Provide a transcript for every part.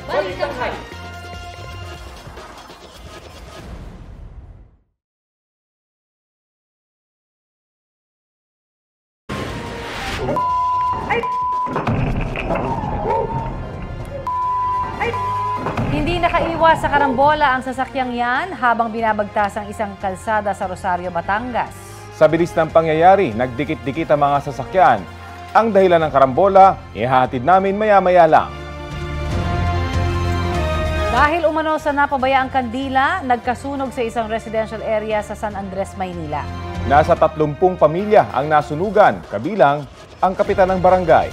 Balitang High. Hindi nakaiwas sa karambola ang sasakyang yan habang binabagtas ang isang kalsada sa Rosario, Batangas. Sa bilis ng pangyayari, nagdikit-dikit ang mga sasakyan. Ang dahilan ng karambola, ihahatid namin maya-maya lang. Dahil umano sa napabayaang kandila, nagkasunog sa isang residential area sa San Andres, Maynila. Nasa 30 pamilya ang nasunugan, kabilang ang kapitan ng barangay.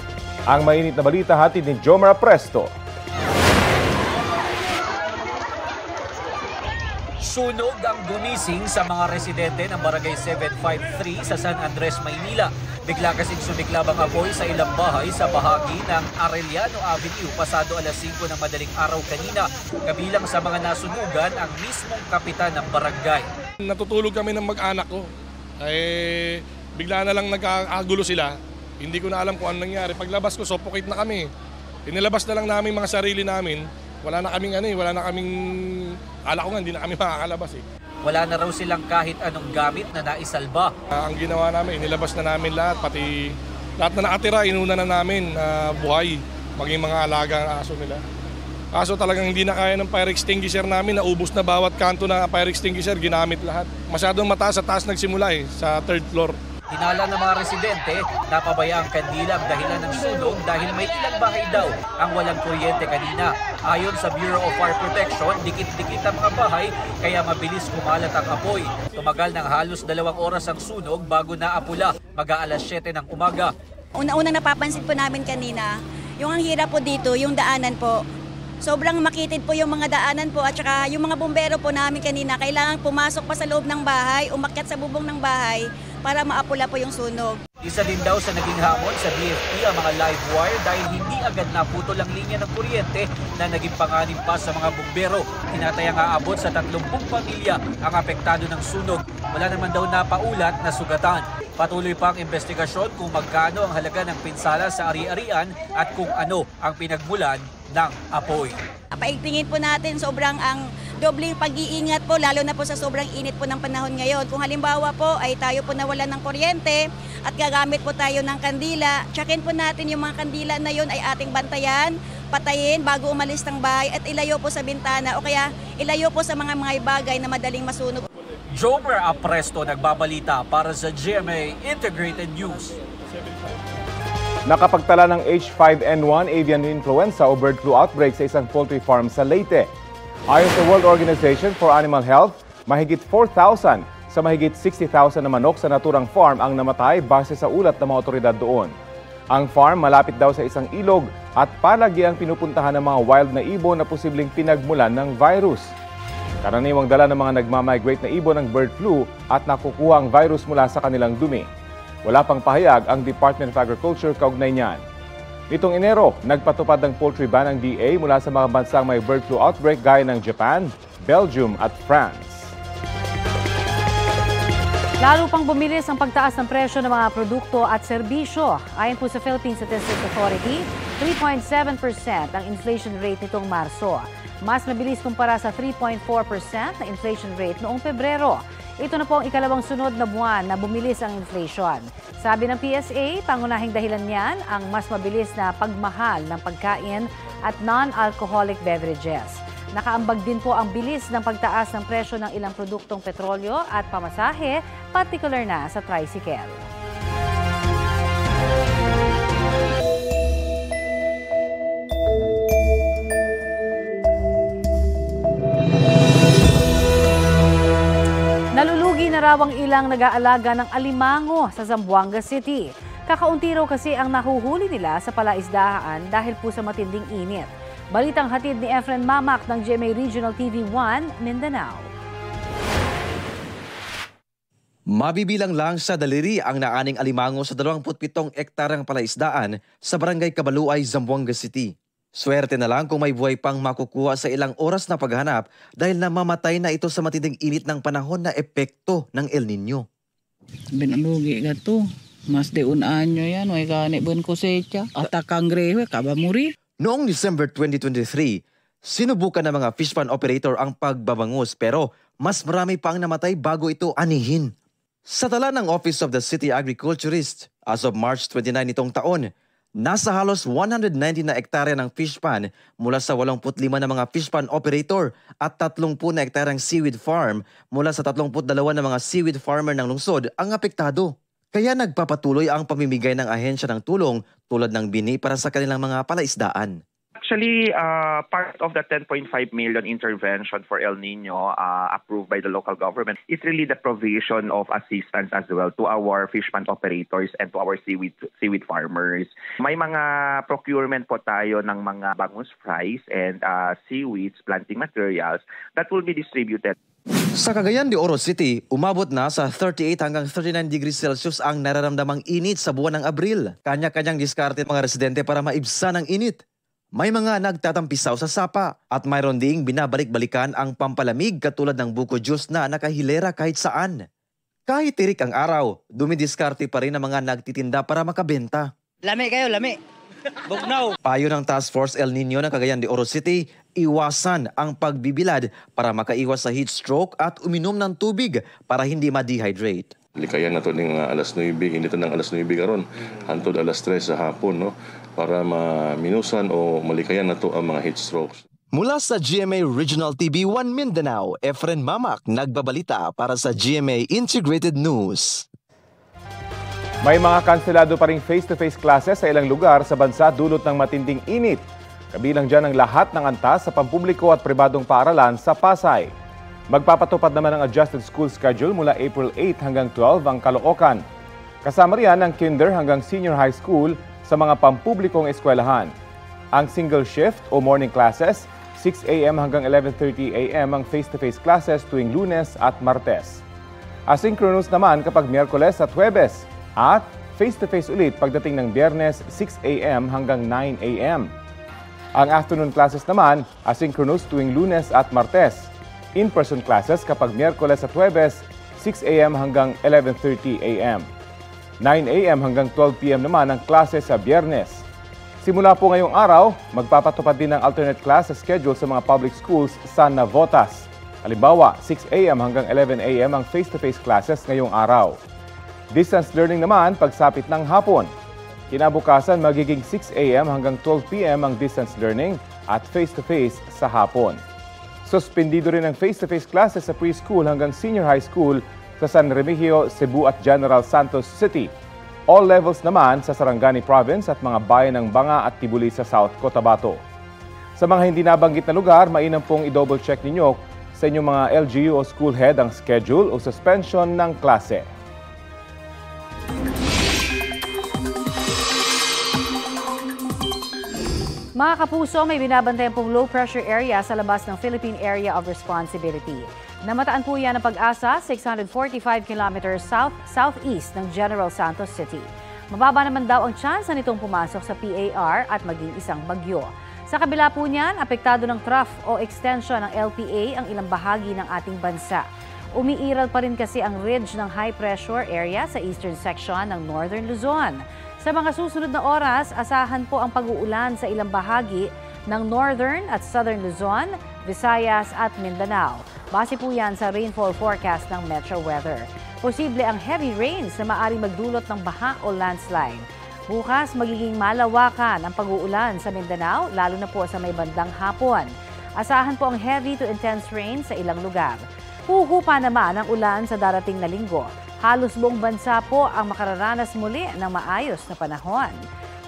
Ang mainit na balita hatid ni Jomar Presto. Sunog ang gumising sa mga residente ng Barangay 753 sa San Andres, Maynila. Bigla kasing sumiklab ang apoy sa ilang bahay sa bahagi ng Arellano Avenue pasado alas 5 ng madaling araw kanina. Kabilang sa mga nasunugan ang mismong kapitan ng barangay. Natutulog kami ng mag-anak ko. Bigla na lang nagkakagulo sila. Hindi ko na alam kung ano nangyari. Paglabas ko, suffocate na kami. Inilabas na lang namin mga sarili namin. Wala na kaming ala ko nga, hindi na kami makakalabas eh. Wala na raw silang kahit anong gamit na naisalba. Ang ginawa namin, inilabas na namin lahat, pati lahat na nakatira, inuna na namin buhay, maging mga alaga ng aso nila. Kaso talagang hindi na kaya ng fire extinguisher namin, naubos na bawat kanto na fire extinguisher, ginamit lahat. Masyadong mataas sa taas nagsimula sa 3rd floor. Hinala ng mga residente, napabaya ang kandila ang dahilan ng sunog dahil may ilang bahay daw ang walang kuryente kanina. Ayon sa Bureau of Fire Protection, dikit-dikit ang mga bahay kaya mabilis kumalat ang apoy. Tumagal ng halos 2 oras ang sunog bago naapula, mag-aalas 7 ng umaga. Una-unang napapansin po namin kanina, yung ang hirap po dito, yung daanan po. Sobrang makitid po yung mga daanan po at saka yung mga bumbero po namin kanina, kailangan pumasok pa sa loob ng bahay, umakyat sa bubong ng bahay para maapula po yung sunog. Isa din daw sa naging hamon sa BFP ang mga live wire dahil hindi agad naputol ang linya ng kuryente na naging panganib pa sa mga bumbero. Tinatayang aabot sa 30 pamilya ang apektado ng sunog. Wala naman daw napaulat na sugatan. Patuloy pa ang investigasyon kung magkano ang halaga ng pinsala sa ari-arian at kung ano ang pinagmulan ng apoy. Paigtingin po natin sobrang ang dobling pag-iingat po lalo na po sa sobrang init po ng panahon ngayon. Kung halimbawa po ay tayo po nawalan ng kuryente at gagamit po tayo ng kandila, tsakin po natin yung mga kandila na yun ay ating bantayan, patayin bago umalis ng bahay at ilayo po sa bintana o kaya ilayo po sa mga bagay na madaling masunog. Jomer Apresto nagbabalita para sa GMA Integrated News. Nakapagtala ng H5N1 avian influenza o bird flu outbreak sa isang poultry farm sa Leyte. Ayon sa World Organization for Animal Health, mahigit 4,000 sa mahigit 60,000 na manok sa naturang farm ang namatay base sa ulat ng mga otoridad doon. Ang farm malapit daw sa isang ilog at palagi ang pinupuntahan ng mga wild na ibon na posibleng pinagmulan ng virus. Karaniwang dala ng mga nagmamigrate na ibon ng bird flu at nakukuha ang virus mula sa kanilang dumi. Wala pang pahayag ang Department of Agriculture kaugnay niyan. Nitong Enero, nagpatupad ng poultry ban ng DA mula sa mga bansang may bird flu outbreak gaya ng Japan, Belgium at France. Lalo pang bumilis ang pagtaas ng presyo ng mga produkto at serbisyo. Ayon po sa Philippine Statistics Authority, 3.7% ang inflation rate nitong Marso. Mas mabilis kumpara sa 3.4% na inflation rate noong Pebrero. Ito na po ang ikalawang sunod na buwan na bumilis ang inflation. Sabi ng PSA, pangunahing dahilan niyan ang mas mabilis na pagmahal ng pagkain at non-alcoholic beverages. Nakaambag din po ang bilis ng pagtaas ng presyo ng ilang produktong petrolyo at pamasahe, particular na sa tricycle. Nalulugi na raw ang ilang nag-aalaga ng alimango sa Zamboanga City. Kakaunti raw kasi ang nahuhuli nila sa palaisdaan dahil po sa matinding init. Balitang hatid ni Efren Mamak ng GMA Regional TV 1, Mindanao. Mabibilang lang sa daliri ang naaning alimango sa 27 ektarang palaisdaan sa Barangay Kabaluay, Zamboanga City. Swerte na lang kung may buhay pang makukuha sa ilang oras na paghanap dahil namamatay na ito sa matinding init ng panahon na epekto ng El Nino. Binalugi ka to. Mas de un anyo yan. May gani bun kosecha. At kangrewe, kabamuri. Noong December 2023, sinubukan ng mga fish pond operator ang pagbabangus pero mas marami pa ang namatay bago ito anihin. Sa tala ng Office of the City Agriculturist, as of March 29 nitong taon, nasa halos 190 na ektarya ng fish pond mula sa 85 na mga fish pond operator at 30 na ektaryang seaweed farm mula sa 32 na mga seaweed farmer ng lungsod ang apektado. Kaya nagpapatuloy ang pamimigay ng ahensya ng tulong tulad ng bini para sa kanilang mga palaisdaan. Actually, part of the 10.5 million intervention for El Nino approved by the local government is really the provision of assistance as well to our fish pond operators and to our seaweed farmers. May mga procurement po tayo ng mga bangus fries and seaweeds, planting materials that will be distributed. Sa Cagayan de Oro City, umabot na sa 38 hanggang 39 degrees Celsius ang nararamdamang init sa buwan ng Abril. Kanya-kanyang diskarte mga residente para maibsan ang init. May mga nagtatampisaw sa sapa at mayroon ding binabalik-balikan ang pampalamig katulad ng buko juice na nakahilera kahit saan. Kahit tirik ang araw, dumidiskarte pa rin ang mga nagtitinda para makabenta. Lami kayo, lami. Bugnaw. Payo ng Task Force El Nino ng Cagayan de Oro City, iwasan ang pagbibilad para makaiwas sa heat stroke at uminom ng tubig para hindi ma-dehydrate. Likayan na ito ng alas 9, hindi ito ng alas 9 karon, hantod alas 3 sa hapon, no? Para minusan o malikayan na ito ang mga heat strokes. Mula sa GMA Regional TV 1 Mindanao, Efren Mamak nagbabalita para sa GMA Integrated News. May mga kanselado pa ring face-to-face classes sa ilang lugar sa bansa dulot ng matinding init. Kabilang dyan ang lahat ng antas sa pampubliko at pribadong paaralan sa Pasay. Magpapatupad naman ang adjusted school schedule mula April 8 hanggang 12 ang Caloocan. Kasama riyan ang kinder hanggang senior high school sa mga pampublikong eskwelahan. Ang single shift o morning classes, 6 a.m. hanggang 11:30 a.m. ang face-to-face classes tuwing Lunes at Martes. Asynchronous naman kapag Miyerkules at Huwebes at face-to-face ulit pagdating ng Biyernes 6 a.m. hanggang 9 a.m. Ang afternoon classes naman, asynchronous tuwing Lunes at Martes. In-person classes kapag Miyerkules at Huwebes, 6 a.m. hanggang 11:30 a.m. 9 a.m. hanggang 12 p.m. naman ang klase sa Biyernes. Simula po ngayong araw, magpapatupad din ng alternate class schedule sa mga public schools sa Navotas. Halimbawa, 6 a.m. hanggang 11 a.m. ang face-to-face classes ngayong araw. Distance learning naman pagsapit ng hapon. Kinabukasan, magiging 6 a.m. hanggang 12 p.m. ang distance learning at face-to-face sa hapon. Suspendido rin ang face-to-face classes sa preschool hanggang senior high school sa San Remigio, Cebu at General Santos City. All levels naman sa Sarangani Province at mga bayan ng Banga at Tibuli sa South Cotabato. Sa mga hindi nabanggit na lugar, mainam pong i-double check ninyo sa inyong mga LGU o school head ang schedule o suspension ng klase. Mga kapuso, may binabantayan pong low-pressure area sa labas ng Philippine Area of Responsibility. Namataan po yan ng Pag-asa, 645 kilometers south-southeast ng General Santos City. Mababa naman daw ang tsansa nitong pumasok sa PAR at maging isang bagyo. Sa kabila po niyan, apektado ng trough o extension ng LPA ang ilang bahagi ng ating bansa. Umiiral pa rin kasi ang ridge ng high-pressure area sa eastern section ng Northern Luzon. Sa mga susunod na oras, asahan po ang pag-uulan sa ilang bahagi ng Northern at Southern Luzon, Visayas at Mindanao. Base po yan sa rainfall forecast ng Metro Weather. Posible ang heavy rains na maaaring magdulot ng baha o landslide. Bukas, magiging malawakan ang pag-uulan sa Mindanao, lalo na po sa may bandang hapon. Asahan po ang heavy to intense rain sa ilang lugar. Huhupa naman ang ulan sa darating na linggo. Halos buong bansa po ang makararanas muli ng maayos na panahon.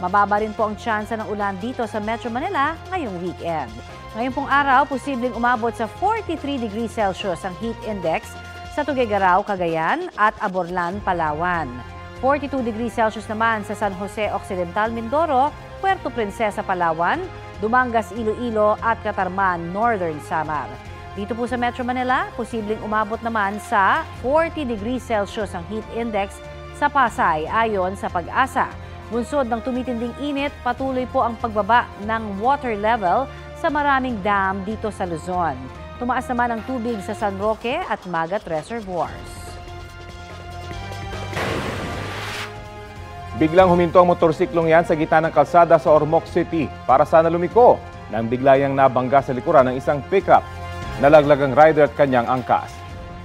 Mababa rin po ang tsansa ng ulan dito sa Metro Manila ngayong weekend. Ngayong pong araw, posibleng umabot sa 43 degrees Celsius ang heat index sa Tuguegarao, Cagayan at Aborlan, Palawan. 42 degrees Celsius naman sa San Jose Occidental, Mindoro, Puerto Princesa, Palawan, Dumangas, Iloilo at Catarman, Northern Samar. Dito po sa Metro Manila, posibleng umabot naman sa 40 degrees Celsius ang heat index sa Pasay ayon sa Pag-asa. Bunsod ng tumitinding init, patuloy po ang pagbaba ng water level sa maraming dam dito sa Luzon. Tumaas naman ang tubig sa San Roque at Magat Reservoirs. Biglang huminto ang motorsiklong yan sa gitna ng kalsada sa Ormoc City para sana lumiko nang biglayang nabangga sa likuran ng isang pickup. Nalaglag ang rider at kanyang angkas.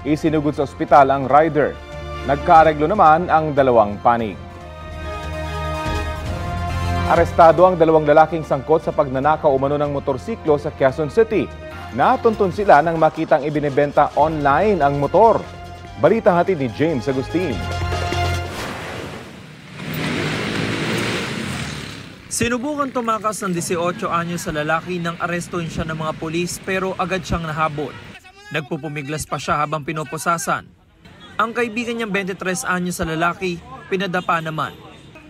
Isinugod sa ospital ang rider. Nagkaareglo naman ang dalawang panig. Arestado ang dalawang lalaking sangkot sa pagnanakaw umano ng motorsiklo sa Quezon City. Natuntun sila nang makitang ibinebenta online ang motor. Balita hatid ni James Agustin. Sinubukan tumakas ng 18 anyos sa lalaki nang arestuin siya ng mga pulis pero agad siyang nahabol. Nagpupumiglas pa siya habang pinoposasan. Ang kaibigan niyang 23 anyos sa lalaki, pinadapa naman.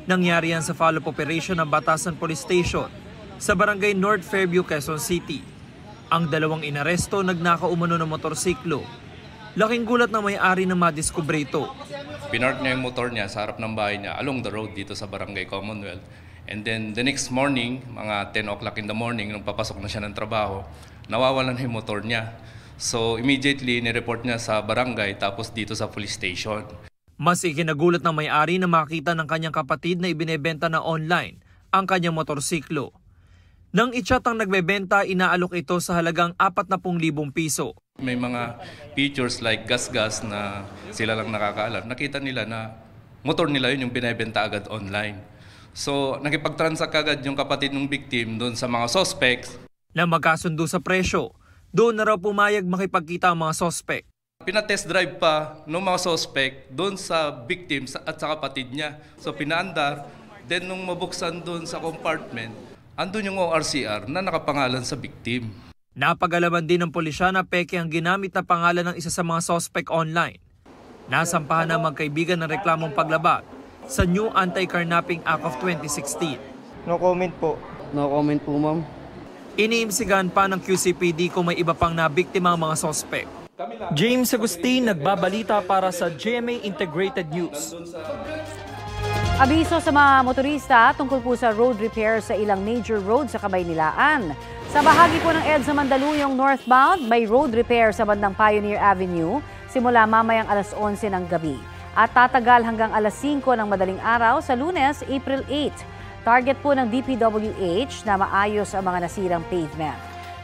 Nangyari yan sa follow-up operation ng Batasan Police Station sa barangay North Fairview, Quezon City. Ang dalawang inaresto nagnakaw umano ng motorsiklo. Laking gulat na may-ari na madiskubre ito. Pinark niya yung motor niya sa harap ng bahay niya along the road dito sa barangay Commonwealth. And then the next morning, mga 10 o'clock in the morning, nung papasok na siya ng trabaho, nawawalan na yung motor niya. So immediately, nireport niya sa barangay tapos dito sa police station. Mas ikinagulat ng may-ari na makita ng kanyang kapatid na ibinebenta na online ang kanyang motorsiklo. Nang i-chat ang nagbebenta, inaalok ito sa halagang 40,000 piso. May mga features like gas-gas na sila lang nakakaalam. Nakita nila na motor nila yun yung binebenta agad online. So nakipag-transact agad yung kapatid ng victim doon sa mga suspects. Na magkasundo sa presyo, doon na raw pumayag makipagkita ang mga suspect. Pinatest drive pa ng mga suspect doon sa victim at sa kapatid niya. So pinaandar, then nung mabuksan doon sa compartment, andun yung ORCR na nakapangalan sa victim. Napag-alaman din ng pulisya na peke ang ginamit na pangalan ng isa sa mga suspect online. Nasampahan ng magkaibigan ng reklamong paglabag sa New Anti-Carnapping Act of 2016. No comment po. No comment po, ma'am. Iniimsigan pa ng QCPD kung may iba pang nabiktima ang mga suspect. James Agustin, nagbabalita para sa GMA Integrated News. Abiso sa mga motorista tungkol po sa road repair sa ilang major road sa Kabaynilaan. Sa bahagi po ng EDSA Mandaluyong northbound, may road repair sa bandang Pioneer Avenue simula mamayang alas 11 ng gabi at tatagal hanggang alas 5 ng madaling araw sa Lunes, April 8. Target po ng DPWH na maayos ang mga nasirang pavement.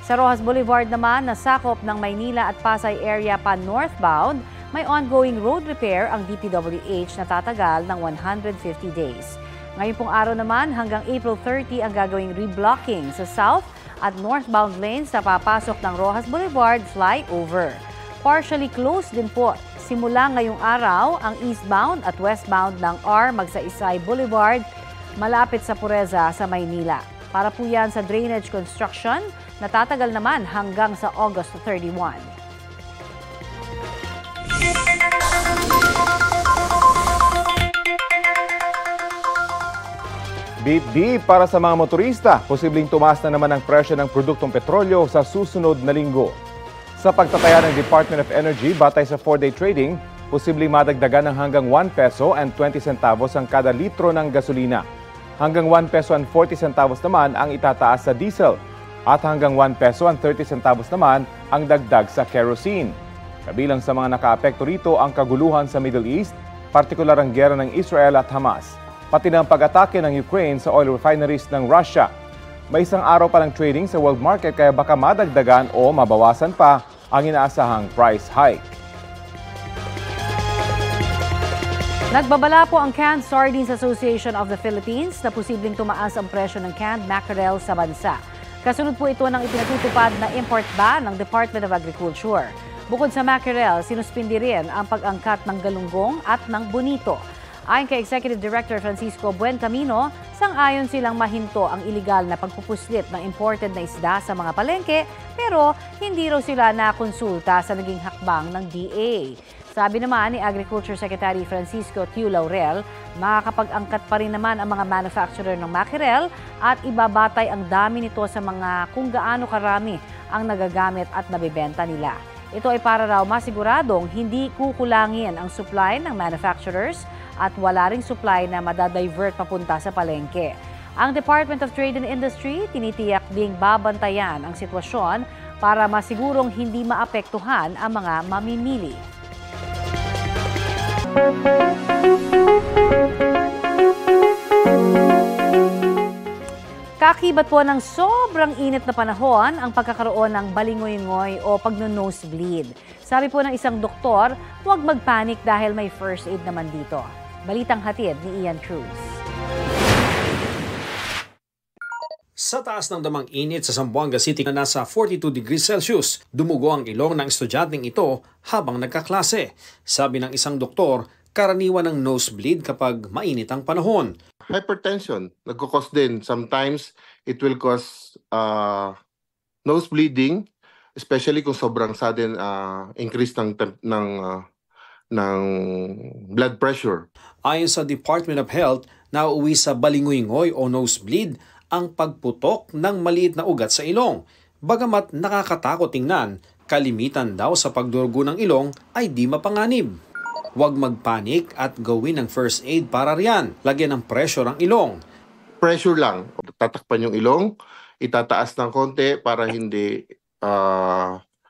Sa Rojas Boulevard naman, nasakop ng Maynila at Pasay area pa northbound, may ongoing road repair ang DPWH na tatagal ng 150 days. Ngayon pong araw naman, hanggang April 30 ang gagawing reblocking sa south at northbound lanes na papasok ng Rojas Boulevard flyover. Partially closed din po simula ngayong araw ang eastbound at westbound ng R. Magsaysay Boulevard malapit sa Pureza sa Maynila. Para po yan sa drainage construction, natatagal naman hanggang sa August 31. Beep para sa mga motorista. Posibleng tumaas na naman ang presyo ng produktong petrolyo sa susunod na linggo. Sa pagtataya ng Department of Energy, batay sa 4-day trading, posibleng madagdagan ng hanggang 1 peso and 20 centavos ang kada litro ng gasolina. Hanggang 1 peso and 40 centavos naman ang itataas sa diesel. At hanggang 1 peso and 30 centavos naman ang dagdag sa kerosene. Kabilang sa mga nakaapekto rito ang kaguluhan sa Middle East, partikular ang giyera ng Israel at Hamas, pati ng pag-atake ng Ukraine sa oil refineries ng Russia. May isang araw pa ng trading sa world market kaya baka madagdagan o mabawasan pa ang inaasahang price hike. Nagbabala po ang Canned Sardines Association of the Philippines na posibleng tumaas ang presyo ng canned mackerel sa bansa. Kasunod po ito ng ipinatutupad na import ban ng Department of Agriculture. Bukod sa mackerel, sinuspindi rin ang pag-angkat ng galunggong at ng bonito. Ayon kay Executive Director Francisco Buencamino, sang-ayon silang mahinto ang iligal na pagpupuslit ng imported na isda sa mga palengke, pero hindi raw sila nakonsulta sa naging hakbang ng DA. Sabi naman ni Agriculture Secretary Francisco Tiu Laurel, makakapag-angkat pa rin naman ang mga manufacturer ng mackerel at ibabatay ang dami nito sa mga kung gaano karami ang nagagamit at nabibenta nila. Ito ay para raw masiguradong hindi kukulangin ang supply ng manufacturers at wala ring supply na madadivert papunta sa palengke. Ang Department of Trade and Industry tinitiyak ding babantayan ang sitwasyon para masigurong hindi maapektuhan ang mga mamimili. Kakibat po ng sobrang init na panahon ang pagkakaroon ng balingoy-ngoy o pagno-nosebleed. Sabi po ng isang doktor, huwag magpanik dahil may first aid naman dito. Balitang hatid ni Ian Cruz. Sa taas ng damang init sa Zamboanga City na nasa 42 degrees Celsius, dumugo ang ilong ng estudyanteng ito habang nagkaklase. Sabi ng isang doktor, karaniwan ng nosebleed kapag mainit ang panahon. Hypertension, nagkukos din. Sometimes it will cause nose bleeding, especially kung sobrang sudden increase ng blood pressure. Ayon sa Department of Health, nauuwi sa balingoy-ngoy o nosebleed ang pagputok ng maliit na ugat sa ilong. Bagamat nakakatakot tingnan, kalimitan daw sa pagdurugo ng ilong ay di mapanganib. Huwag magpanik at gawin ng first aid para riyan. Lagyan ng pressure ang ilong. Pressure lang. Tatakpan yung ilong, itataas ng konti para hindi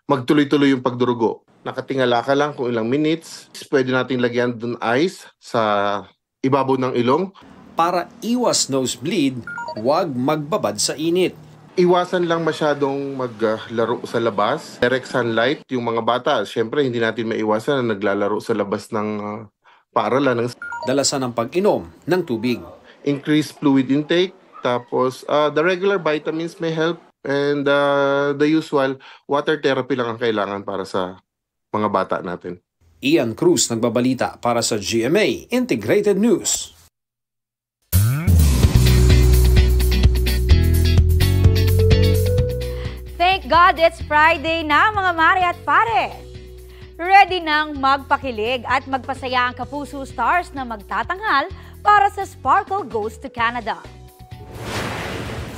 magtuloy-tuloy yung pagdurugo. Nakatingala ka lang kung ilang minutes. Pwede natin lagyan dun ice sa ibabaw ng ilong. Para iwas nosebleed, huwag magbabad sa init. Iwasan lang masyadong maglaro sa labas. Direct sunlight, yung mga bata, syempre hindi natin maiwasan na naglalaro sa labas ng paaralan. Dalasan ang pag-inom ng tubig. Increase fluid intake, tapos the regular vitamins may help, and the usual water therapy lang ang kailangan para sa mga bata natin. Ian Cruz nagbabalita para sa GMA Integrated News. Thank God it's Friday na mga mare at pare! Ready nang magpakilig at magpasaya ang Kapuso Stars na magtatanghal para sa Sparkle Goes to Canada.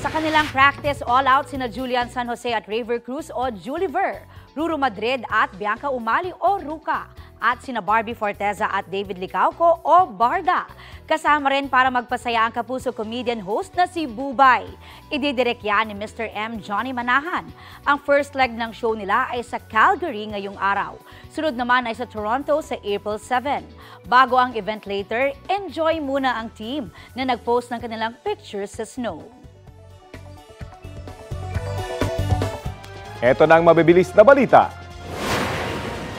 Sa kanilang practice all-out sina Julian San Jose at Raver Cruz o Juliver, Ruru Madrid at Bianca Umali o Ruka, at sina Barbie Forteza at David Licauco o Barda. Kasama rin para magpasaya ang Kapuso comedian host na si Bubay. Ididirek yan ni Mr. M. Johnny Manahan. Ang first leg ng show nila ay sa Calgary ngayong araw. Sunod naman ay sa Toronto sa April 7. Bago ang event later, enjoy muna ang team na nag-post ng kanilang pictures sa snow. Ito na ang mabibilis na balita.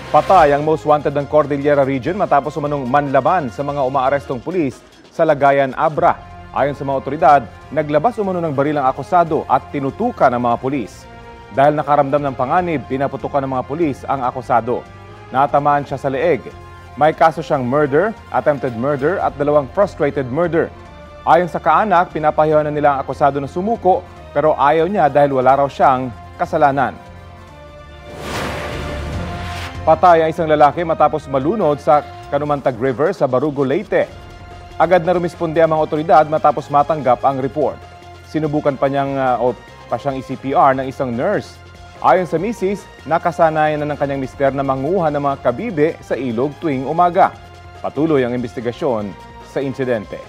Patay ang most wanted ng Cordillera Region matapos umanong manlaban sa mga umaarestong pulis sa Lagayan, Abra. Ayon sa mga otoridad, naglabas umano ng baril ang akusado at tinutukan ng mga pulis. Dahil nakaramdam ng panganib, pinaputukan ng mga pulis ang akusado. Natamaan siya sa leeg. May kaso siyang murder, attempted murder at 2 frustrated murder. Ayon sa kaanak, pinapahiyaw na nila ang akusado na sumuko pero ayaw niya dahil wala raw siyang kasalanan. Patay ang isang lalaki matapos malunod sa Kanumantag River sa Barugo, Leyte. Agad na rumisponde ang mga otoridad matapos matanggap ang report. Sinubukan pa siyang i-CPR ng isang nurse. Ayon sa misis, nakasanayan na ng kanyang mister na manguha ng mga kabibe sa ilog tuwing umaga. Patuloy ang investigasyon sa insidente.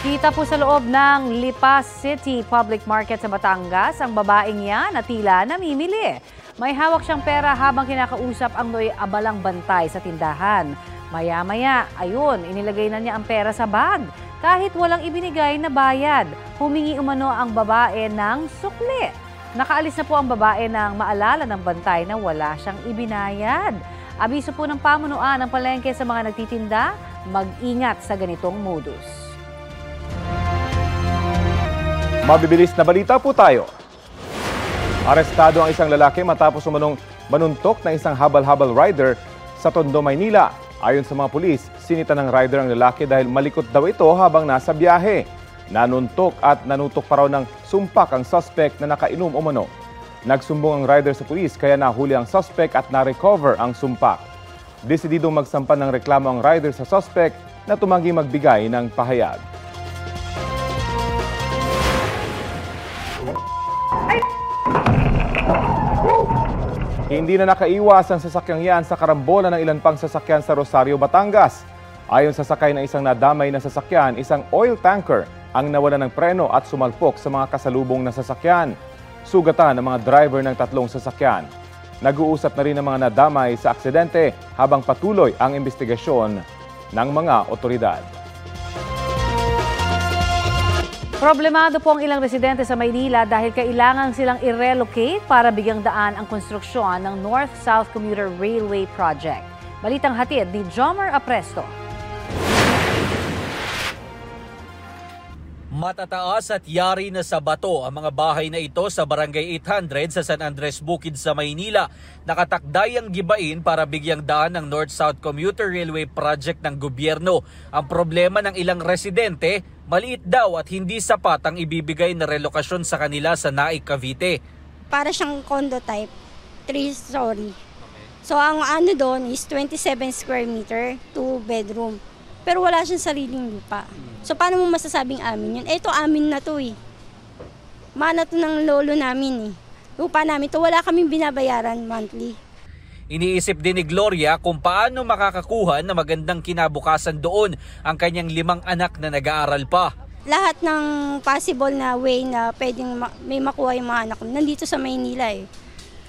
Kita po sa loob ng Lipa City Public Market sa Batangas, ang babaeng yan na tila namimili. May hawak siyang pera habang kinakausap ang noy abalang bantay sa tindahan. Maya-maya, ayun, inilagay na niya ang pera sa bag. Kahit walang ibinigay na bayad, humingi umano ang babae ng sukli. Nakaalis na po ang babae nang maalala ng bantay na wala siyang ibinayad. Abiso po ng pamunuan ng palengke sa mga nagtitinda, mag-ingat sa ganitong modus. Mabibilis na balita po tayo. Arestado ang isang lalaki matapos umanong manuntok ng isang habal-habal rider sa Tondo, Maynila. Ayon sa mga pulis, sinita ng rider ang lalaki dahil malikot daw ito habang nasa biyahe. Nanuntok at nanutok pa raw ng sumpak ang suspect na nakainom umano. Nagsumbong ang rider sa pulis kaya nahuli ang suspect at na-recover ang sumpak. Desididong magsampa ng reklamo ang rider sa suspect na tumanggi magbigay ng pahayag. Hindi na nakaiwas ang sasakyang yan sa karambola ng ilan pang sasakyan sa Rosario, Batangas. Ayon sa sakay ng isang nadamay na sasakyan, isang oil tanker ang nawala ng preno at sumalpok sa mga kasalubong na sasakyan. Sugatan ang mga driver ng tatlong sasakyan. Nag-uusap na rin ang mga nadamay sa aksidente habang patuloy ang investigasyon ng mga otoridad. Problemado po ang ilang residente sa Maynila dahil kailangan silang i-relocate para bigyang daan ang konstruksyon ng North-South Commuter Railway Project. Balitang hatid ni Jomar Apresto. Matataas at yari na sa bato ang mga bahay na ito sa Barangay 800 sa San Andres Bukid sa Maynila. Nakatakday ang gibain para bigyang daan ng North-South Commuter Railway Project ng gobyerno. Ang problema ng ilang residente, maliit daw at hindi sapat ang ibibigay na relokasyon sa kanila sa Naik, Cavite. Para siyang condo type, 3-story. So ang ano doon is 27 square meter, 2 bedroom. Pero wala siyang sariling lupa. So paano mo masasabing amin yun? Ito amin na to eh. Mana to ng lolo namin eh. Lupa namin to, wala kaming binabayaran monthly. Iniisip din ni Gloria kung paano makakakuha na magandang kinabukasan doon ang kanyang 5 anak na nag-aaral pa. Lahat ng possible na way na pwedeng may makuha yung mga anak nandito sa Maynila eh.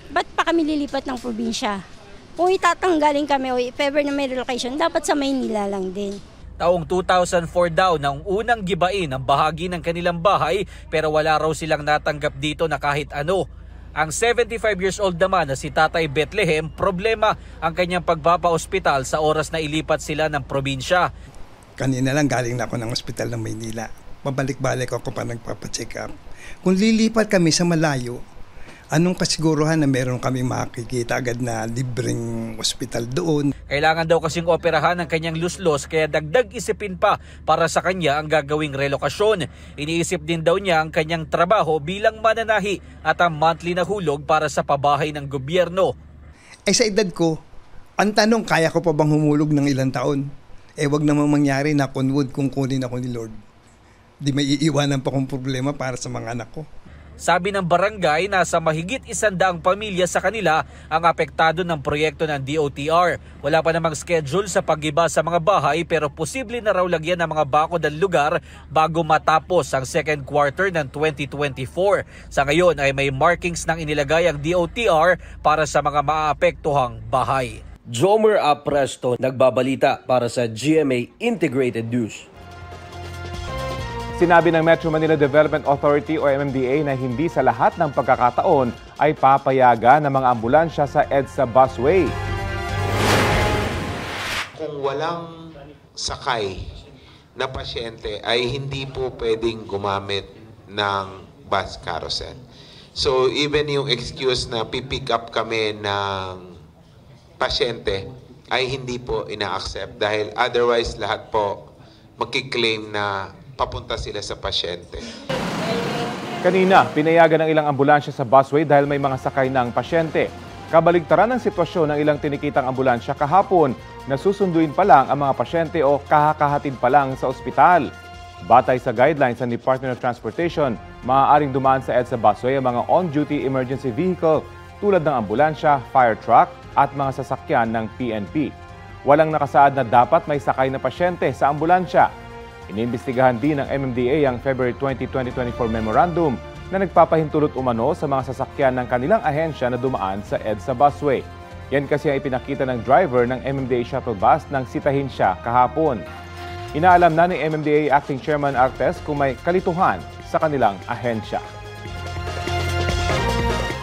Ba't pa kami lilipat ng probinsya? Kung itatanggalin kami o if ever na may relocation, dapat sa Maynila lang din. Taong 2004 daw nang unang gibain ang bahagi ng kanilang bahay pero wala raw silang natanggap dito na kahit ano. Ang 75 years old naman na si Tatay Bethlehem, problema ang kanyang pagpapa-ospital sa oras na ilipat sila ng probinsya. Kanina lang galing na ako ng ospital ng Maynila. Pabalik-balik ako pa nagpapacheck up. Kung lilipat kami sa malayo, anong kasiguruhan na meron kami makikita agad na libreng ospital doon? Kailangan daw kasing operahan ng kanyang luslos kaya dagdag isipin pa para sa kanya ang gagawing relokasyon. Iniisip din daw niya ang kanyang trabaho bilang mananahi at ang monthly na hulog para sa pabahay ng gobyerno. Sa edad ko, ang tanong, kaya ko pa bang humulog ng ilang taon? Wag namang mangyari na kunwood kung kunin ako ni Lord. Di may iiwanan pa kong problema para sa mga anak ko. Sabi ng barangay, nasa mahigit 100 pamilya sa kanila ang apektado ng proyekto ng DOTR. Wala pa namang schedule sa pag-iba sa mga bahay pero posible na raw lagyan ng mga bakod ang lugar bago matapos ang second quarter ng 2024. Sa ngayon ay may markings nang inilagay ang DOTR para sa mga maaapektuhang bahay. Jomer Apresto, nagbabalita para sa GMA Integrated News. Sinabi ng Metro Manila Development Authority o MMDA na hindi sa lahat ng pagkakataon ay papayagan ng mga ambulansya sa EDSA busway. Kung walang sakay na pasyente ay hindi po pwedeng gumamit ng bus carousel. So even yung excuse na pipick up kami ng pasyente ay hindi po ina-accept dahil otherwise lahat po magkiklaim na papunta sila sa pasyente. Kanina, pinayagan ng ilang ambulansya sa busway dahil may mga sakay ng pasyente. Kabaligtaran ng sitwasyon ng ilang tinikitang ambulansya kahapon na susunduin pa lang ang mga pasyente o kahakahatid pa lang sa ospital. Batay sa guidelines ng Department of Transportation, maaaring dumaan sa EDSA busway ang mga on-duty emergency vehicle tulad ng ambulansya, fire truck at mga sasakyan ng PNP. Walang nakasaad na dapat may sakay na pasyente sa ambulansya. Iniimbestigahan din ng MMDA ang February 20, 2024 memorandum na nagpapahintulot umano sa mga sasakyan ng kanilang ahensya na dumaan sa EDSA busway. Yan kasi ang ipinakita ng driver ng MMDA shuttle bus nang sitahin siya kahapon. Inaalam na ni MMDA Acting Chairman Artes kung may kalituhan sa kanilang ahensya.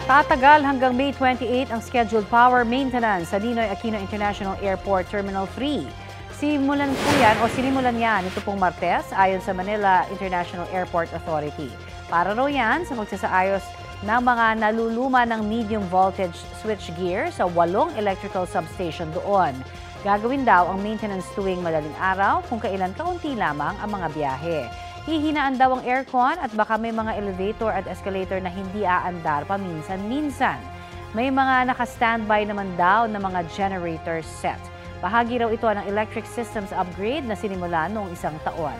Tatagal hanggang May 28 ang scheduled power maintenance sa Ninoy Aquino International Airport Terminal 3. Sinimulan yan ito pong Martes ayon sa Manila International Airport Authority. Para raw yan sa pagsasaayos ng mga naluluma ng medium voltage switchgear sa 8 electrical substation doon. Gagawin daw ang maintenance tuwing madaling araw kung kailan kaunti lamang ang mga biyahe. Hihinaan daw ang aircon at baka may mga elevator at escalator na hindi aandar paminsan-minsan. May mga naka-standby naman daw na mga generator set. Bahagi raw ito ng electric systems upgrade na sinimula noong 1 taon.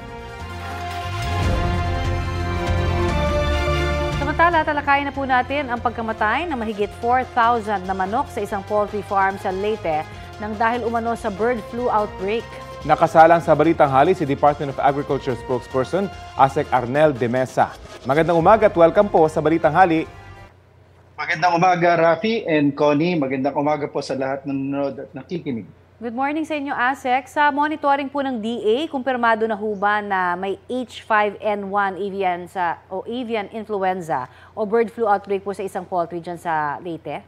Samantala, talakayin na po natin ang pagkamatay ng mahigit 4,000 na manok sa isang poultry farm sa Leyte nang dahil umano sa bird flu outbreak. Nakasalang sa Balitang Hali si Department of Agriculture spokesperson ASEC Arnel de Mesa. Magandang umaga at welcome po sa Balitang Hali. Magandang umaga, Rafi and Connie. Magandang umaga po sa lahat ng nanonood at nakikinig. Good morning sa inyo, ASEC. Sa monitoring po ng DA, kumpirmado na ho ba na may H5N1 avian influenza o bird flu outbreak po sa isang poultry dyan sa Leyte?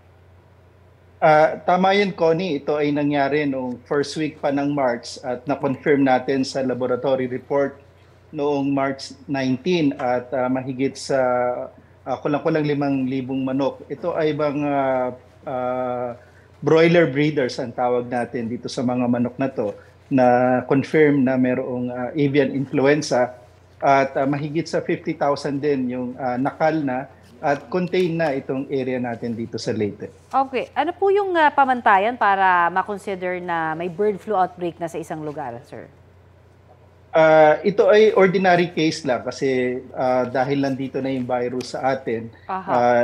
Tama yun, Connie. Ito ay nangyari noong first week pa ng March at na-confirm natin sa laboratory report noong March 19 at mahigit sa kulang-kulang 5,000 manok. Ito ay mga broiler breeders ang tawag natin dito sa mga manok na to na confirm na mayroong avian influenza at mahigit sa 50,000 din yung nakal na at contain na itong area natin dito sa Leyte. Okay. Ano po yung pamantayan para ma-consider na may bird flu outbreak na sa isang lugar, sir? Ito ay ordinary case lang kasi dahil nandito na yung virus sa atin,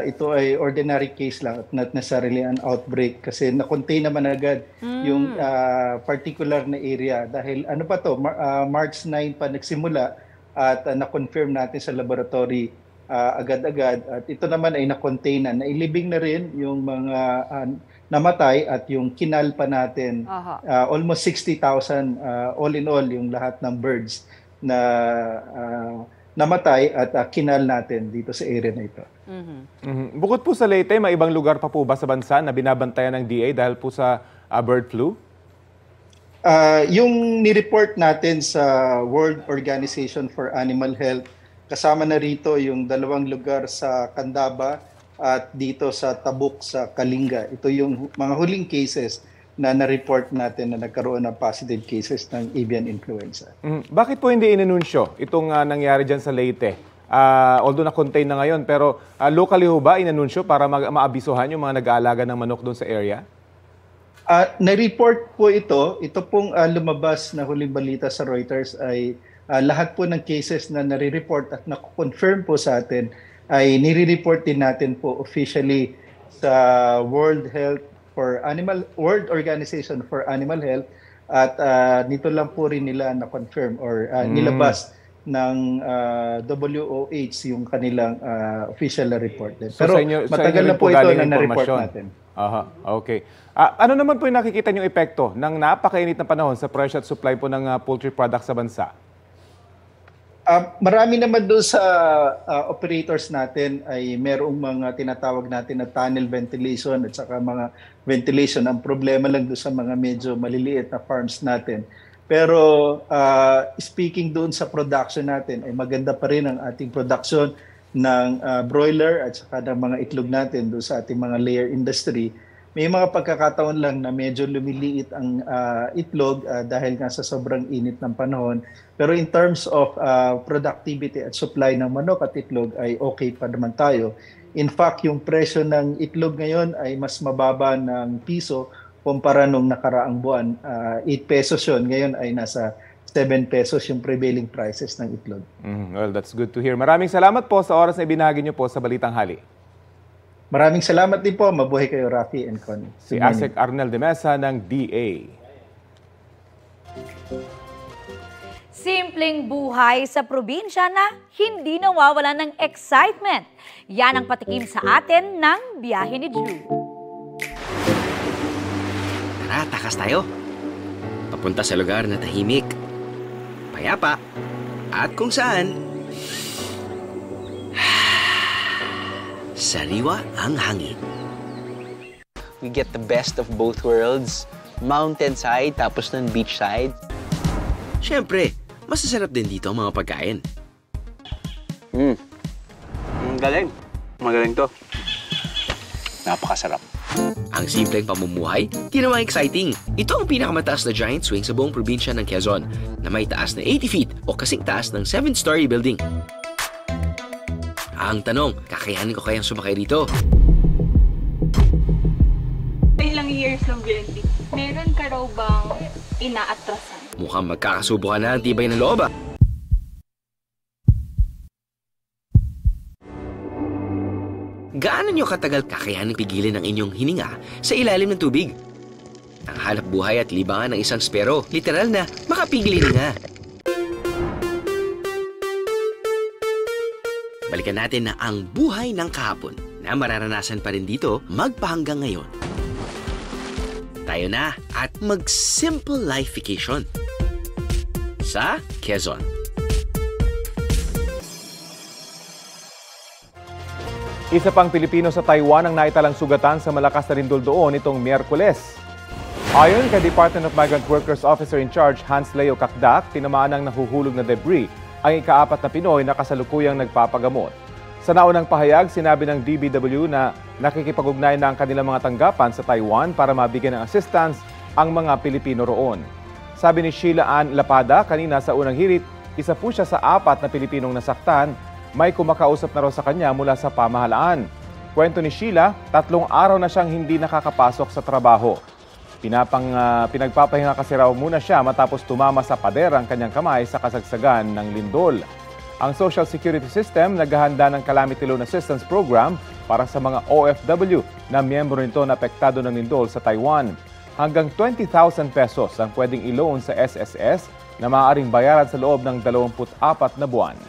ito ay ordinary case lang at not necessarily an outbreak kasi na-contain naman agad yung particular na area dahil ano pa to, March 9 pa nagsimula at na-confirm natin sa laboratory agad-agad at ito naman ay na-contain na, nailibing na rin yung mga namatay at yung kinal pa natin almost 60,000 all in all yung lahat ng birds na namatay at kinal natin dito sa area na ito. Bukod po sa Leyte, may ibang lugar pa po ba sa bansa na binabantayan ng DA dahil po sa bird flu? Yung ni-report natin sa World Organization for Animal Health, kasama na rito yung 2 lugar sa Candaba at dito sa Tabuk sa Kalinga. Ito yung mga huling cases na na-report natin na nagkaroon ng positive cases ng avian influenza. Bakit po hindi inanunsyo itong nangyari dyan sa Leyte? Although na-contain na ngayon, pero locally ho ba inanunsyo para maabisuhan yung mga nag-aalaga ng manok doon sa area? Na-report po ito. Ito pong lumabas na huling balita sa Reuters ay lahat po ng cases na nare-report at na-confirm po sa atin ay nire-report din natin po officially sa World Organization for Animal Health at nito lang po rin nila na-confirm or nilabas ng WOH yung kanilang official report din. So, pero sa matagal na po ito na na-report natin. Okay. Ano naman po yung nakikita niyong epekto ng napakainit na panahon sa presyo at supply po ng poultry products sa bansa? Marami naman doon sa operators natin ay merong mga tinatawag natin na tunnel ventilation at saka mga ventilation. Ang problema lang doon sa mga medyo maliliit na farms natin. Pero speaking doon sa production natin, ay maganda pa rin ang ating production ng broiler at saka ng mga itlog natin doon sa ating mga layer industry. May mga pagkakataon lang na medyo lumiliit ang itlog dahil nga sa sobrang init ng panahon. Pero in terms of productivity at supply ng manok at itlog ay okay pa naman tayo. In fact, yung presyo ng itlog ngayon ay mas mababa ng piso kumpara nung nakaraang buwan. 8 pesos yun. Ngayon ay nasa 7 pesos yung prevailing prices ng itlog. Well, that's good to hear. Maraming salamat po sa oras na ibinahagi niyo po sa Balitang Hali. Maraming salamat din po. Mabuhay kayo, Rafi and Connie. Si ASEC Arnel de Mesa ng DA. Simpleng buhay sa probinsya na hindi nawawalan ng excitement. Yan ang patikim sa atin ng biyahe ni Drew. Tara, takas tayo. Papunta sa lugar na tahimik, payapa, at kung saan sariwa ang hangin. We get the best of both worlds. Mountainside, tapos ng beachside. Siyempre, masasarap din dito ang mga pagkain. Galing. Magaling to. Napakasarap. Ang simpleng pamumuhay, ginawang exciting. Ito ang pinakamataas na giant swing sa buong probinsya ng Quezon na may taas na 80 feet o kasing taas ng 7-story building. Ang tanong, kakayanin ko kayang sumakay dito? Ilang years ng blending, meron ka raw bang inaatrasan? Mukhang magkakasubukan na ang tibay ng loob. gaano nyo katagal kakayanin pigilin ang inyong hininga sa ilalim ng tubig? Ang hanap buhay at libangan ng isang spero, literal na makapigil hininga. Balikan natin na ang buhay ng kahapon na mararanasan pa rin dito magpahanggang ngayon. Tayo na at mag-simple life vacation sa Quezon. Isa pang Pilipino sa Taiwan ang naitalang sugatan sa malakas na lindol doon itong Miyerkules. Ayon kay Department of Migrant Workers Officer in Charge Hans Leo Kakdak, tinamaan ng nahuhulog na debris ang ika-4 na Pinoy na kasalukuyang nagpapagamot. Sa naunang pahayag, sinabi ng DBW na nakikipag-ugnay na ang kanilang mga tanggapan sa Taiwan para mabigyan ng assistance ang mga Pilipino roon. Sabi ni Sheila Ann Lapada kanina sa unang hirit, isa po siya sa 4 na Pilipinong nasaktan. May kumakausap na raw sa kanya mula sa pamahalaan. Kwento ni Sheila, 3 araw na siyang hindi nakakapasok sa trabaho. Pinagpapahinga kasi raw muna siya matapos tumama sa pader ang kanyang kamay sa kasagsagan ng lindol. Ang Social Security System naghahanda ng Calamity Loan Assistance Program para sa mga OFW na miyembro nito na apektado ng lindol sa Taiwan. Hanggang 20,000 pesos ang pwedeng i-loan sa SSS na maaaring bayaran sa loob ng 24 na buwan.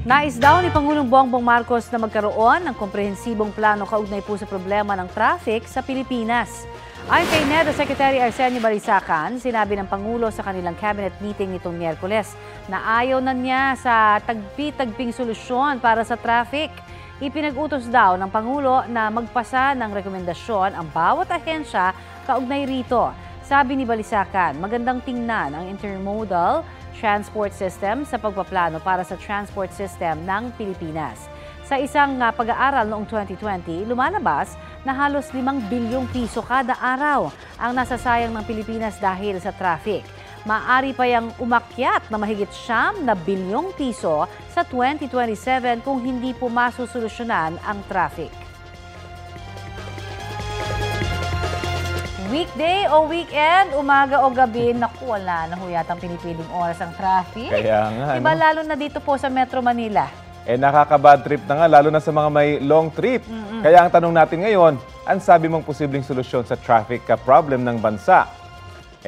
Nais daw ni Pangulong Bongbong Marcos na magkaroon ng komprehensibong plano kaugnay po sa problema ng traffic sa Pilipinas. Ayon kay NEDO Secretary Arsenio Balisacan, sinabi ng Pangulo sa kanilang cabinet meeting nitong Miyerkules na ayaw na niya sa tagpi-tagping solusyon para sa traffic. Ipinag-utos daw ng Pangulo na magpasa ng rekomendasyon ang bawat ahensya kaugnay rito. Sabi ni Balisacan, magandang tingnan ang intermodal transport system sa pagpaplano para sa transport system ng Pilipinas. Sa isang pag-aaral noong 2020, lumalabas na halos 5 bilyong piso kada araw ang nasasayang ng Pilipinas dahil sa traffic. Maaari pa yang umakyat na mahigit 9 bilyong piso sa 2027 kung hindi po masusolusyonan ang traffic. Weekday o weekend, umaga o gabi, naku, wala na ho yatang pinipiling oras ang traffic. Kaya nga, Iba lalo na dito po sa Metro Manila. Nakaka-bad trip na nga, lalo na sa mga may long trip. Kaya ang tanong natin ngayon, ang sabi mong posibleng solusyon sa traffic problem ng bansa?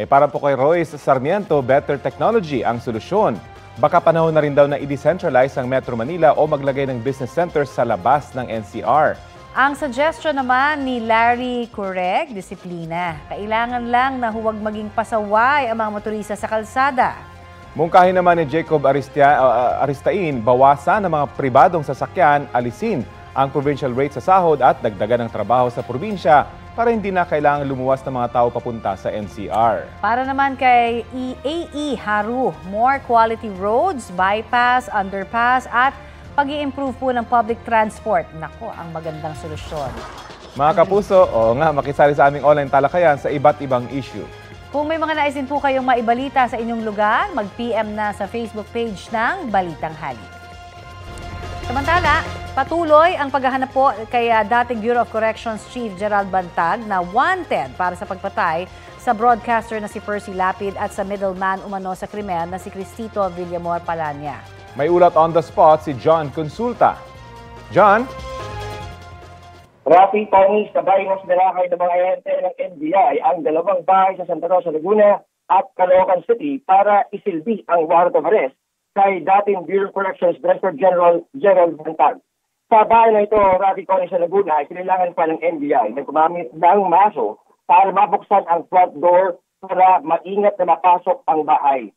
Para po kay Royce Sarmiento, better technology ang solusyon. Baka panahon na rin daw na i-decentralize ang Metro Manila o maglagay ng business centers sa labas ng NCR. Ang suggestion naman ni Larry Correc, disiplina. Kailangan lang na huwag maging pasaway ang mga motorista sa kalsada. Mungkahin naman ni Jacob Aristain, bawasan ng mga pribadong sasakyan, alisin ang provincial rate sa sahod at dagdagan ng trabaho sa probinsya para hindi na kailangan lumuwas ng mga tao papunta sa NCR. Para naman kay EAE Haru, more quality roads, bypass, underpass at pag-i-improve po ng public transport. Nako, ang magandang solusyon. Mga kapuso, makisali sa aming online talakayan sa iba't ibang issue. Kung may mga nais din po kayong maibalita sa inyong lugar, mag-PM na sa Facebook page ng Balitang Halik. Samantala, patuloy ang paghahanap po kay dating Bureau of Corrections Chief Gerald Bantag na wanted para sa pagpatay sa broadcaster na si Percy Lapid at sa middleman umano sa krimen na si Cristito Villamor Palania. May ulat on the spot si John Consulta. John? Rafi, Tony, sabay mas nilakay ng mga ahente ng NBI ang 2 bahay sa Santa Rosa, Laguna at Caloocan City para isilbi ang warrant of arrest kay dating Bureau of Corrections Director General Gerald Bantag. Sa bahay na ito, Rafi, Tony, sa Laguna ay kailangan pa ng NBI na gumamit ng maso para mabuksan ang front door para maingat na mapasok ang bahay.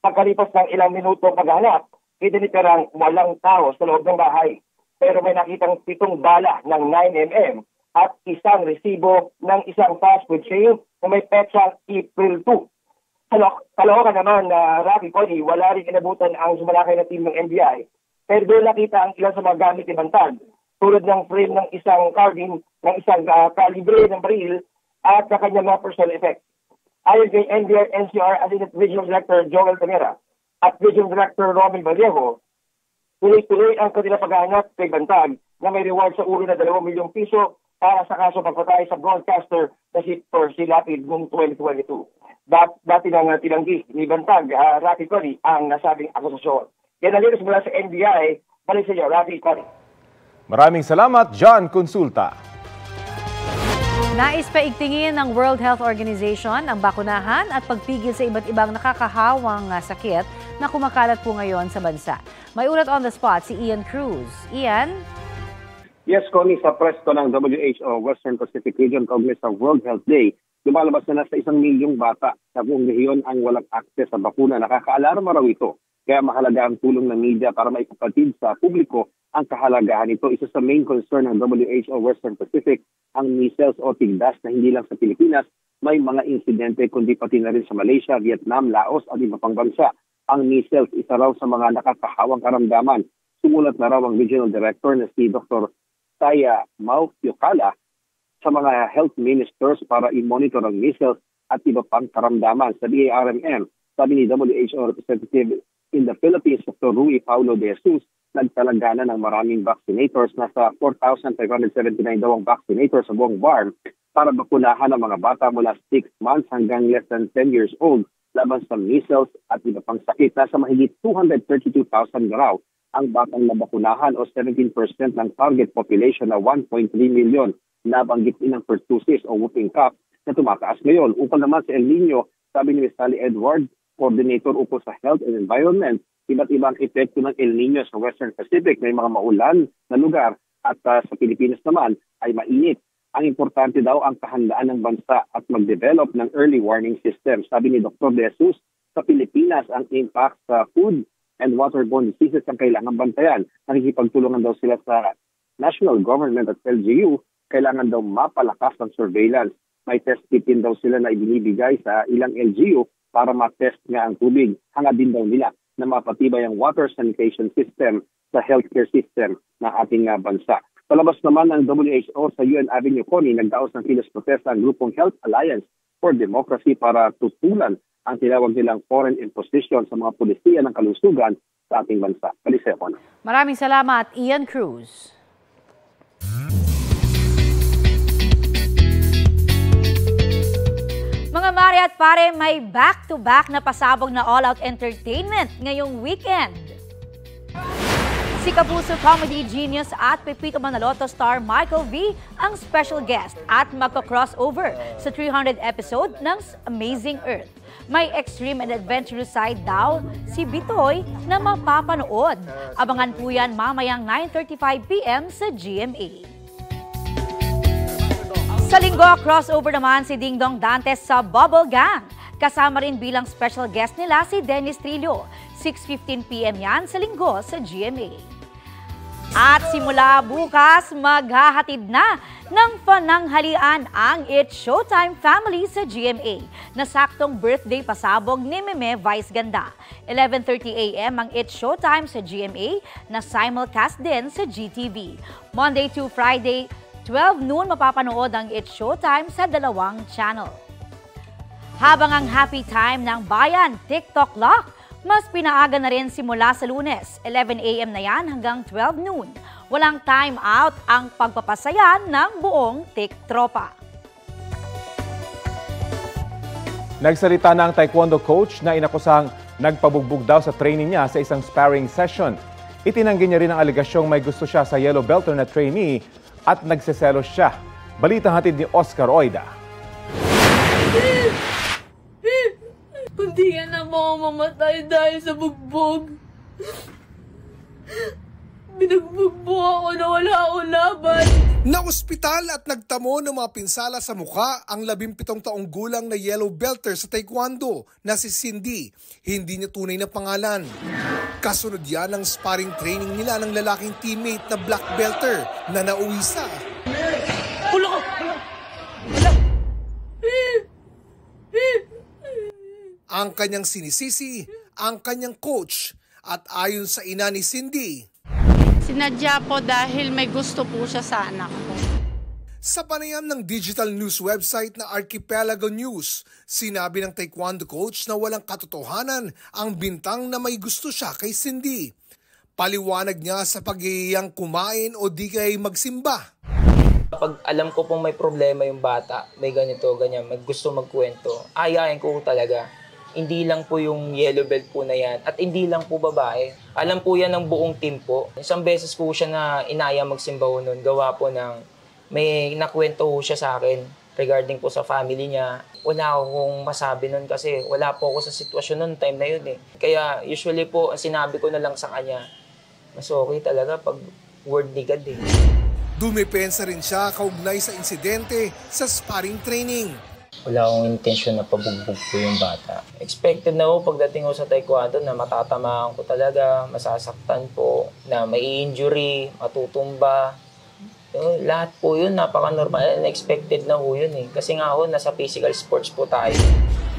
Pagkalipas ng ilang minuto paghanap, idiniperang walang tao sa loob ng bahay. Pero may nakitang 7 bala ng 9mm at isang resibo ng isang fast food chain na may petsang April 2. Caloocan naman na Rafi Cody, wala rin inabutan ang sumalakay na team ng NBI. Pero doon nakita ang ilan sa mga gamit ni Bantag, tulad ng frame ng isang carbine, ng isang kalibre ng baril at sa kanyang mga personal effect. Ayon kay NBI NCR Assistant Regional Director Joel Tamera at Regional Director Robin Vallejo, tuloy-tuloy ang kanilang paghahanap kay Bantag na may reward sa ulo na 2 milyong piso para sa kaso pagpatay sa broadcaster na si Percy Lapid noong 2022. Dati nang tinanggi ni Bantag, Rafi Cody, ang nasabing akusasyon. Yan ang linis mula sa NBI. Balik sa iyo, Rafi Cory. Maraming salamat, John Consulta. Nais paigtingin ng World Health Organization ang bakunahan at pagpigil sa iba't ibang nakakahawang sakit na kumakalat po ngayon sa bansa. May ulat on the spot si Ian Cruz. Ian? Yes, Connie, sa presto ng WHO Western Pacific Region kaugnay sa World Health Day, lumalabas na nasa 1 milyong bata sa buong rehiyon ang walang akses sa bakuna. Nakakaalarma raw ito. Kaya mahalaga ang tulong ng media para maipapatid sa publiko ang kahalagahan nito. Isa sa main concern ng WHO Western Pacific ang measles o tigdas na hindi lang sa Pilipinas may mga insidente kundi pati na rin sa Malaysia, Vietnam, Laos at iba pang bansa. Ang measles isa raw sa mga nakakahawang karamdaman. Sumulat na raw ang Regional Director na si Dr. Taya Maukyokala sa mga health ministers para i-monitor ang measles at iba pang karamdaman. Sa DARMM, sabi ni WHO representative in the Philippines, Dr. Rui Paulo de Jesus, nagtalaga na ng maraming vaccinators. Nasa 4,579 daw ang vaccinators sa buong BARM para bakunahan ang mga bata mula 6 months hanggang less than 10 years old laban sa measles at iba pang sakit. Nasa mahigit 232,000 raw ang batang nabakunahan o 17% ng target population na 1.3 million. Nabanggit din ang pertussis o whooping cough na tumataas ngayon. Upang naman sa El Nino, sabi ni Sally Edward, Coordinator ukol sa Health and Environment, iba't ibang epekto ng El Nino sa Western Pacific. May mga maulan na lugar at sa Pilipinas naman ay mainit. Ang importante daw ang kahandaan ng bansa at mag-develop ng early warning system. Sabi ni Dr. De Jesus, sa Pilipinas ang impact sa food and waterborne diseases ang kailangan bantayan. Nakikipagtulungan daw sila sa national government at LGU. Kailangan daw mapalakas ang surveillance. May test kit din daw sila na ibinibigay sa ilang LGU para ma-test nga ang tubig. Hanga din daw nila na mapatibay ang water sanitation system sa healthcare system ng ating bansa. Palabas naman ng WHO sa UN Avenue Connie, nagdaos ng kilos protesta ang grupong Health Alliance for Democracy para tutulan ang tinawag nilang foreign imposition sa mga pulisiya ng kalusugan sa ating bansa. Balisay ako na. Maraming salamat, Ian Cruz. Mga mare at pare, may back-to-back na pasabog na all-out entertainment ngayong weekend. Si Kapuso comedy genius at Pepito Manaloto star Michael V ang special guest at magka-crossover sa 300 episode ng Amazing Earth. May extreme and adventurous side daw si Bitoy na mapapanood. Abangan po yan mamayang 9:35 PM sa GMA. Sa linggo, crossover naman si Ding Dong Dantes sa Bubble Gang. Kasama rin bilang special guest nila si Dennis Trillo. 6:15 PM yan sa linggo sa GMA. At simula bukas, maghahatid na ng pananghalian ang It's Showtime family sa GMA na saktong birthday pasabog ni Meme Vice Ganda. 11:30 AM ang It's Showtime sa GMA na simulcast din sa GTV. Monday to Friday, 12 noon mapapanood ang It's Showtime sa dalawang channel. Habang ang happy time ng bayan, TikTok Lock, mas pinaaga na rin simula sa Lunes. 11 AM na yan hanggang 12 noon. Walang time out ang pagpapasaya ng buong TikTropa. Nagsalita na ang taekwondo coach na inakusang nagpabugbog daw sa training niya sa isang sparring session. Itinanggi niya rin ang aligasyong may gusto siya sa yellow belter na trainee at nagseselos siya. Balitang hatid ni Oscar Oida. Hindi na mo mamatay dahil sa bugbog. Binugbog mo ako na wala akong laban. Na-ospital at nagtamo ng mga pinsala sa mukha ang 17 taong gulang na yellow belter sa taekwondo na si Cindy. Hindi niya tunay na pangalan. Kasunod yan ang sparring training nila ng lalaking teammate na black belter na nauwi sa... Pulo ko! Ang kanyang sinisisi, ang kanyang coach, at ayon sa ina ni Cindy, sinadya po dahil may gusto po siya sa anak ko. Sa panayam ng digital news website na Archipelago News, sinabi ng taekwondo coach na walang katotohanan ang bintang na may gusto siya kay Cindy. Paliwanag niya sa pag-iiyang kumain o di kay magsimba. Pag alam ko pong may problema yung bata, may ganito, ganyan, may gusto magkwento, ayayin ko talaga. Hindi lang po yung yellow belt po na yan at hindi lang po babae. Alam po yan ng buong team po. Isang beses po siya na inaya magsimba ho nun. Gawa po ng may nakwento ho siya sa akin regarding po sa family niya. Wala akong masabi nun kasi wala po ako sa sitwasyon nun time na yun eh. Kaya usually po ang sinabi ko na lang sa kanya, mas okay talaga pag word ni God eh. Dumepensa rin siya kaugnay sa insidente sa sparring training. Wala akong intensyon na pabugbog po yung bata. Expected na po pagdating ko sa taekwondo na matatamaan ko talaga, masasaktan po, na may injury, matutumba. Lahat po yun, napaka-normal. Unexpected na po yun eh. Kasi nga ho, nasa physical sports po tayo.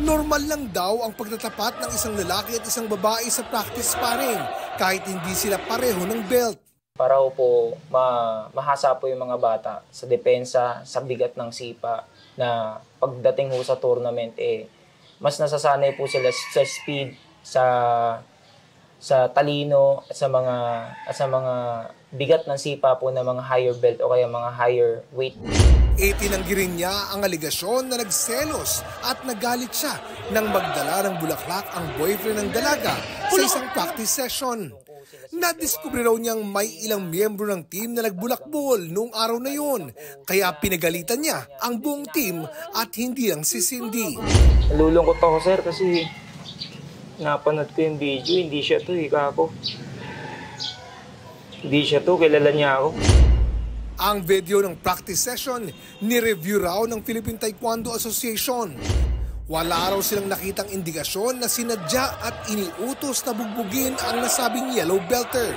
Normal lang daw ang pagtatapat ng isang lalaki at isang babae sa practice sparring kahit hindi sila pareho ng belt. Para po mahasa po yung mga bata sa depensa, sa bigat ng sipa, na pagdating ho sa tournament mas nasasanay po sila sa speed, sa talino at sa mga bigat ng sipa po ng mga higher belt o kaya mga higher weight. Itinanggi rin niya ang aligasyon na nagselos at nagalit siya nang magdala ng bulaklak ang boyfriend ng dalaga sa isang practice session. Nadiskubre raw niyang may ilang miyembro ng team na nagbulakbol noong araw na yun. Kaya pinagalitan niya ang buong team at hindi lang si Cindy. Nalulungkot ako sir kasi napanood ko yung video. Hindi siya to kako. Hindi siya to, kilala niya ako. Ang video ng practice session ni-review raw ng Philippine Taekwondo Association. Wala raw silang nakitang indikasyon na sinadya at iniutos na bugbugin ang nasabing yellow belter.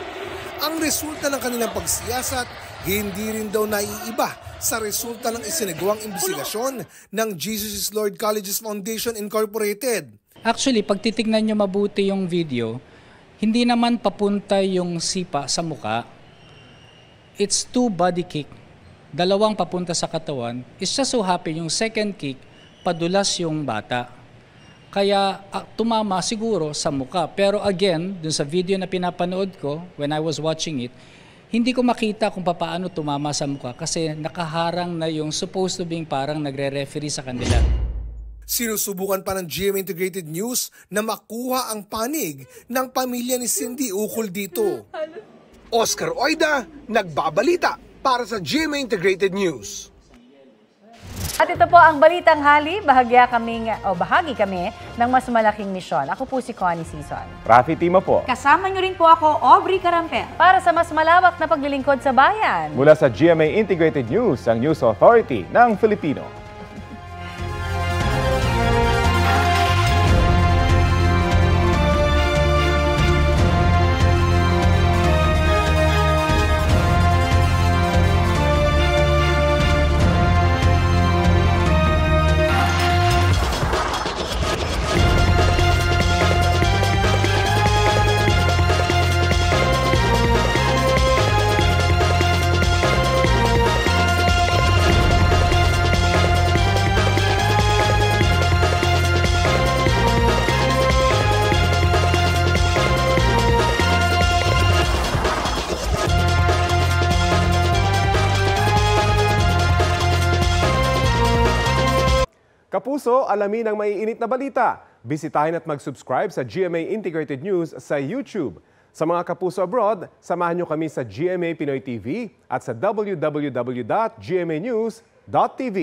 Ang resulta ng kanilang pagsiyasat, hindi rin daw naiiba sa resulta ng isinagawang imbestigasyon ng Jesus is Lord Colleges Foundation Incorporated. Actually, pag titignan nyo mabuti yung video, hindi naman papunta yung sipa sa muka. It's 2 body kick. Dalawang papunta sa katawan. It's just so happy yung second kick, padulas yung bata. Kaya tumama siguro sa muka. Pero again, dun sa video na pinapanood ko, when I was watching it, hindi ko makita kung paano tumama sa muka kasi nakaharang na yung supposed to being parang nagre-referee sa kanila. Sinusubukan pa ng GMA Integrated News na makuha ang panig ng pamilya ni Cindy ukol dito. Oscar Oida, nagbabalita para sa GMA Integrated News. At ito po ang Balitang Hali, bahagi kami ng mas malaking misyon. Ako po si Connie Sison. Rafi Tima po. Kasama niyo rin po ako, Aubrey Carampel. Para sa mas malawak na paglilingkod sa bayan. Mula sa GMA Integrated News, ang News Authority ng Filipino. Kapuso, alamin ang maiinit na balita. Bisitahin at mag-subscribe sa GMA Integrated News sa YouTube. Sa mga kapuso abroad, samahan nyo kami sa GMA Pinoy TV at sa www.gmanews.tv.